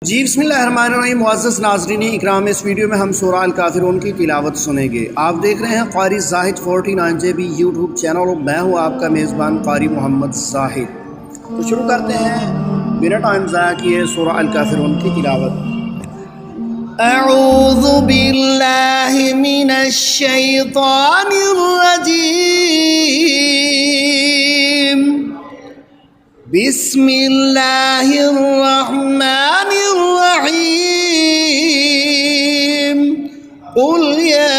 जी बिस्मिल्लाहिर्रहमानिर्रहीम। मुअज़्ज़ज़ नाज़रीन इकराम, इस वीडियो में हम सूरा अल काफ़िरून की तिलावत सुनेंगे। आप देख रहे हैं क़ारी ज़ाहिद 49 JB यूट्यूब चैनल और मैं हूँ आपका मेज़बान क़ारी मोहम्मद ज़ाहिद। तो शुरू करते हैं बिना टाइम ज़ाया किए सूरा अल काफ़िरून की तिलावत। अऊज़ु बिल्लाहि मिनश शैतानिर रजीम। बिस्मिल्लाहिर्रहमानिर्रहीम। क़ुल या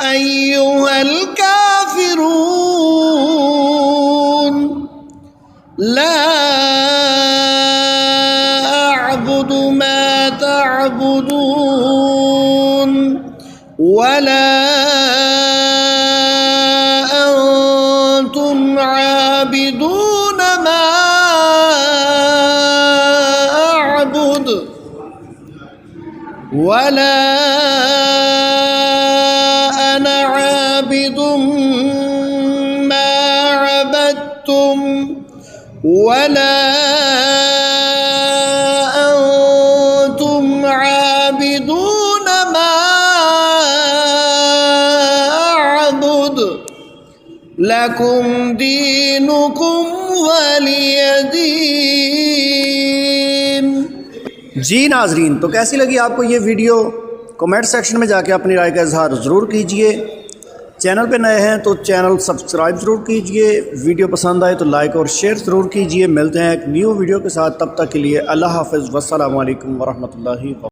अय्युहल काफ़िरून ला अअबुदु मा तअबुदून वला आबिदून मा अअबुद वला अना आबिदुम मा अबदतुम वला अंतुम आबिदून मा अअबुद लकुम दीनुकुम वलियदीन। जी नाजरीन, तो कैसी लगी आपको ये वीडियो? कमेंट सेक्शन में जाके अपनी राय का इजहार ज़रूर कीजिए। चैनल पे नए हैं तो चैनल सब्सक्राइब ज़रूर कीजिए। वीडियो पसंद आए तो लाइक और शेयर ज़रूर कीजिए। मिलते हैं एक न्यू वीडियो के साथ, तब तक के लिए अल्लाह हाफ़िज़। वस्सलामु अलैकुम वरहमतुल्लाहि।